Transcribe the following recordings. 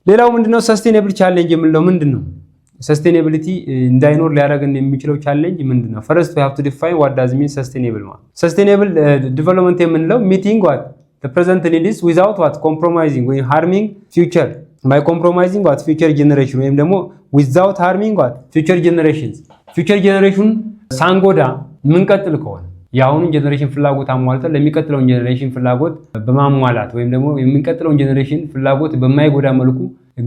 ሌላው ምንድነው ሰስቴኔብል ቻሌንጅ የምንለው ምንድነው? ሰስቴኔቢሊቲ እንዳይኖር ሊያደርገን የሚችለው ቻሌንጅ ምንድነው? ፈርስት we have to define what does mean sustainable ማለት sustainable development የምንለው meeting what the present needs without what compromising ወይ harming future by compromising what future generation ወይም ደግሞ without harming what future generation ሳንጎዳ ምንቀጥል ከሆነ የአሁኑን ጀነሬሽን ፍላጎት አሟልተን ለሚቀጥለው ጀነሬሽን ፍላጎት በማሟላት ወይም ደግሞ የሚቀጥለው ጀነሬሽን ፍላጎት በማይጎዳ መልኩ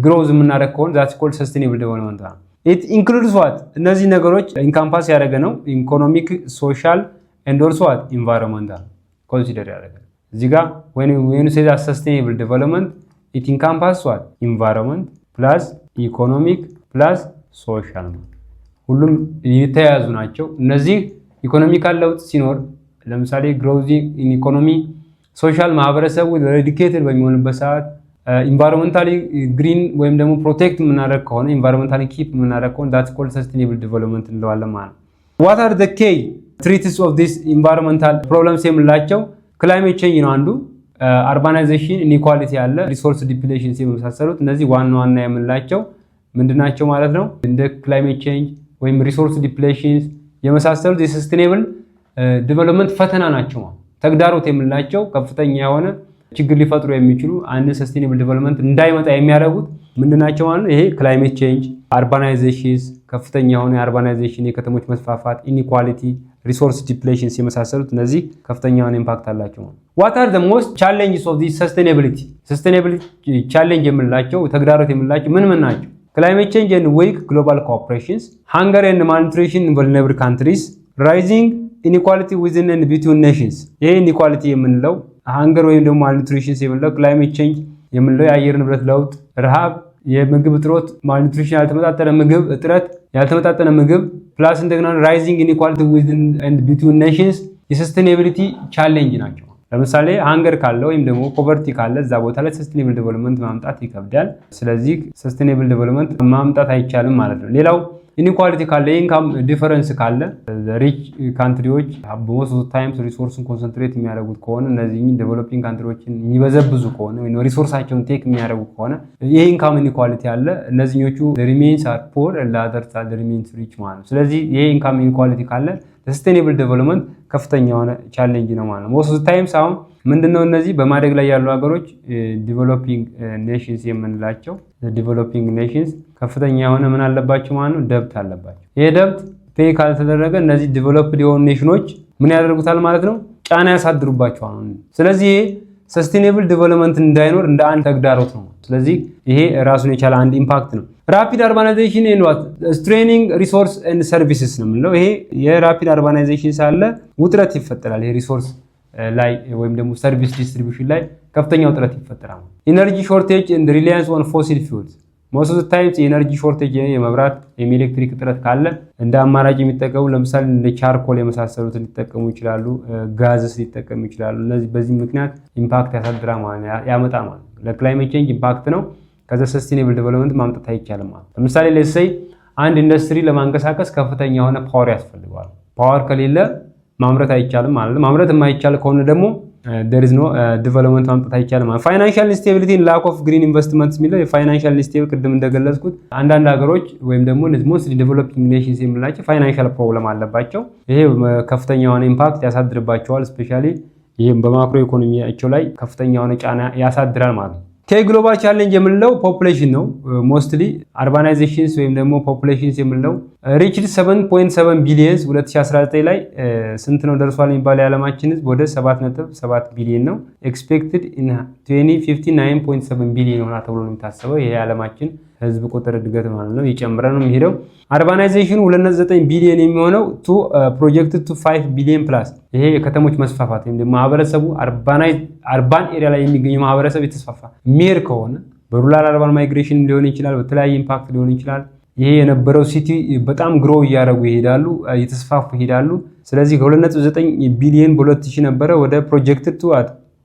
ግሮዝ የምናደርግ ከሆነ that's called sustainable development ነው። it includes what እነዚህ ነገሮች ኢንካምፓስ ያደረገ ነው ኢኮኖሚክ ሶሻል and also what environmental consider ያደረገ እዚህ ጋር when you say that sustainable development it encompasses what environment plus economic plus social ሁሉም የተያያዙ ናቸው። እነዚህ ኢኮኖሚካል ለውጥ ሲኖር ለምሳሌ growing in economy ሶሻል ማህበረሰቡ ዴዲኬትድ በሚሆንበት ሰዓት ኢንቫይሮንመንታሊ ግሪን ወይም ደግሞ ፕሮቴክት የምናደርግ ከሆነ ኢንቫይሮንመንታሊ ኪፕ የምናደርግ ከሆነ that's called sustainable development እንለዋለን ማለት ነው። what are the key threats of this environmental problems የምንላቸው ክላይሜት ቼንጅ ነው አንዱ urbanization inequality አለ ሪሶርስ ዲፕሌሽን የመሳሰሉት እነዚህ ዋና ዋና የምንላቸው ምንድናቸው ማለት ነው። እንደ ክላይሜት ቼንጅ ወይም ሪሶርስ ዲፕሌሽን የመሳሰሉት የሰስቴኔብል ዲቨሎፕመንት ፈተና ናቸው ተግዳሮት የምንላቸው ከፍተኛ የሆነ ችግር ሊፈጥሩ የሚችሉ አንድ ሰስቴኔብል ዲቨሎፕመንት እንዳይመጣ የሚያደርጉት ምንድናቸው ማለት ነው። ይሄ ክላይሜት ቼንጅ አርባናይዜሽንስ ከፍተኛ የሆነ የአርባናይዜሽን የከተሞች መስፋፋት ኢኒኳሊቲ ሪሶርስ ዲፕሌሽንስ የመሳሰሉት እነዚህ ከፍተኛ የሆነ ኢምፓክት አላቸው። what are the most challenges of this sustainability ቻሌንጅ የምንላቸው ተግዳሮት የምንላቸው ምን ናቸው? climate change and weak global cooperations, hunger and malnutrition in vulnerable countries, rising inequality within and between nations. ይሄ ኢኒኳሊቲ የምንለው ሃንገር ወይም ደግሞ ማልኒትሪሽን የምንለው ክላይሜት ቼንጅ የምንለው የአየር ንብረት ለውጥ፣ ረሃብ፣ የምግብ እጥረት፣ ማልኒትሪሽን ያልተመጣጠነ ምግብ ፕላስ እንደገና ራይዚንግ ኢኒኳሊቲ ዊዝን ኤንድ ቢትዊን ኔሽንስ የሰስቴኔቢሊቲ ቻሌንጅ ናቸው። ለምሳሌ ሃንገር ካለ ወይም ደግሞ ፖቨርቲ ካለ እዛ ቦታ ላይ ሰስቴኔብል ዴቨሎፕመንት ማምጣት ይከብዳል። ስለዚህ ሰስቴኔብል ዴቨሎፕመንት ማምጣት አይቻልም ማለት ነው። ሌላው ኢኒኳሊቲ ካለ ኢንካም ዲፈረንስ ካለ ሪች ካንትሪዎች most of the times ሪሶርስን ኮንሰንትሬት የሚያደርጉት ከሆነ እነዚህ ዴቨሎፒንግ ካንትሪዎችን የሚበዘብዙ ከሆነ ወይ ሪሶርሳቸውን ቴክ የሚያደርጉ ከሆነ ይሄ ኢንካም ኢኒኳሊቲ አለ። እነዚህኞቹ remains are poor and others are remains rich ማለት ነው። ስለዚህ ይሄ ኢንካም ኢኒኳሊቲ ካለ ሰስቴኔብል ዴቨሎፕመንት ከፍተኛ የሆነ ቻሌንጅ ነው ማለት ነው። most of the times አሁን ምንድነው እነዚህ በማደግ ላይ ያሉ ሀገሮች ዲቨሎፒንግ ኔሽንስ የምንላቸው ዲቨሎፒንግ ኔሽንስ ከፍተኛ የሆነ ምን አለባቸው ማለት ነው ደብት አለባቸው። ይሄ ደብት ፔይ ካልተደረገ እነዚህ ዲቨሎፕድ የሆኑ ኔሽኖች ምን ያደርጉታል ማለት ነው ጫና ያሳድሩባቸዋል። ስለዚህ ይሄ ሰስቴኔብል ዴቨሎፕመንት እንዳይኖር እንደ አንድ ተግዳሮት ነው። ስለዚህ ይሄ ራሱን የቻለ አንድ ኢምፓክት ነው። ራፒድ አርባናይዜሽን ኤንድ ዋት ስትሬኒንግ ሪሶርስ ኤንድ ሰርቪስስ ነው የምንለው። ይሄ የራፒድ አርባናይዜሽን ሳለ ውጥረት ይፈጠራል። ይሄ ሪሶርስ ላይ ወይም ደግሞ ሰርቪስ ዲስትሪቢዩሽን ላይ ከፍተኛ ውጥረት ይፈጠራል። ኢነርጂ ሾርቴጅ ኤንድ ሪላያንስ ኦን ፎሲል ፊውልስ most of the times የኢነርጂ ሾርቴጅ የመብራት የኤሌክትሪክ እጥረት ካለ እንደ አማራጭ የሚጠቀሙ ለምሳሌ እንደ ቻርኮል የመሳሰሉት ሊጠቀሙ ይችላሉ፣ ጋዝስ ሊጠቀሙ ይችላሉ። እነዚህ በዚህ ምክንያት ኢምፓክት ያሳድራል ማለት ያመጣል ማለት ለክላይሜት ቼንጅ ኢምፓክት ነው። ከዛ ሰስቴኔብል ዴቨሎፕመንት ማምጣት አይቻልም ማለት ለምሳሌ ለሰይ አንድ ኢንዱስትሪ ለማንቀሳቀስ ከፍተኛ የሆነ ፓወር ያስፈልጋል። ፓወር ከሌለ ማምረት አይቻልም ማለት ነው። ማምረት የማይቻል ከሆነ ደግሞ there is no development ማምጣት አይቻልም ማለት። ፋይናንሻል ኢንስቴቢሊቲ and lack of green investments የሚለው የፋይናንሻል ኢንስቴቢሊቲ ቅድም እንደገለጽኩት አንዳንድ ሀገሮች ወይም ደግሞ ሞስትሊ ዴቨሎፒንግ ኔሽንስ የምንላቸው ፋይናንሻል ፕሮብለም አለባቸው። ይሄ ከፍተኛ የሆነ ኢምፓክት ያሳድርባቸዋል። ስፔሻሊ ይሄም በማክሮ ኢኮኖሚያቸው ላይ ከፍተኛ የሆነ ጫና ያሳድራል ማለት ነው። ከግሎባል ቻሌንጅ የምንለው ፖፑሌሽን ነው። ሞስትሊ አርባናይዜሽንስ ወይም ደግሞ ፖፑሌሽንስ የምንለው ሪችድ 7.7 ቢሊየንስ 2019 ላይ ስንት ነው ደርሷል የሚባለው የዓለማችን ህዝብ ወደ 7.7 ቢሊየን ነው። ኤክስፔክትድ ኢን 2050 9.7 ቢሊየን ሆና ተብሎ ነው የሚታሰበው። ይሄ የዓለማችን ህዝብ ቁጥር እድገት ማለት ነው። እየጨመረ ነው የሚሄደው። አርባናይዜሽኑ 2.9 ቢሊየን የሚሆነው ቱ ፕሮጀክትድ ቱ 5 ቢሊየን ፕላስ። ይሄ የከተሞች መስፋፋት ወይም ደግሞ ማህበረሰቡ አርባን ኤሪያ ላይ የሚገኘው ማህበረሰብ የተስፋፋ ሚር ከሆነ በሩራል አርባን ማይግሬሽን ሊሆን ይችላል፣ በተለያየ ኢምፓክት ሊሆን ይችላል። ይሄ የነበረው ሲቲ በጣም ግሮ እያደረጉ ይሄዳሉ፣ እየተስፋፉ ይሄዳሉ። ስለዚህ ከ2.9 ቢሊየን በ2000 ነበረ ወደ ፕሮጀክትድ ቱ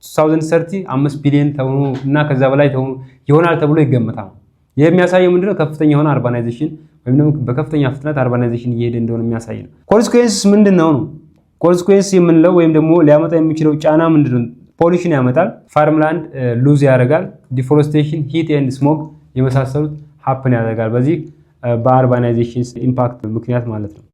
2030 5 ቢሊየን ተሆኑ እና ከዛ በላይ ተሆኑ ይሆናል ተብሎ ይገመታል። ይሄ የሚያሳየው ምንድነው ከፍተኛ የሆነ አርባናይዜሽን ወይም ደግሞ በከፍተኛ ፍጥነት አርባናይዜሽን እየሄደ እንደሆነ የሚያሳይ ነው። ኮንሲኩዌንስስ ምንድነው ነው? ኮንሲኩዌንስ የምንለው ወይም ደግሞ ሊያመጣ የሚችለው ጫና ምንድነው? ፖሊሽን ያመጣል፣ ፋርምላንድ ሉዝ ያደርጋል፣ ዲፎሬስቴሽን፣ ሂት ኤንድ ስሞክ የመሳሰሉት ሀፕን ያደርጋል በዚህ በአርባናይዜሽን ኢምፓክት ምክንያት ማለት ነው።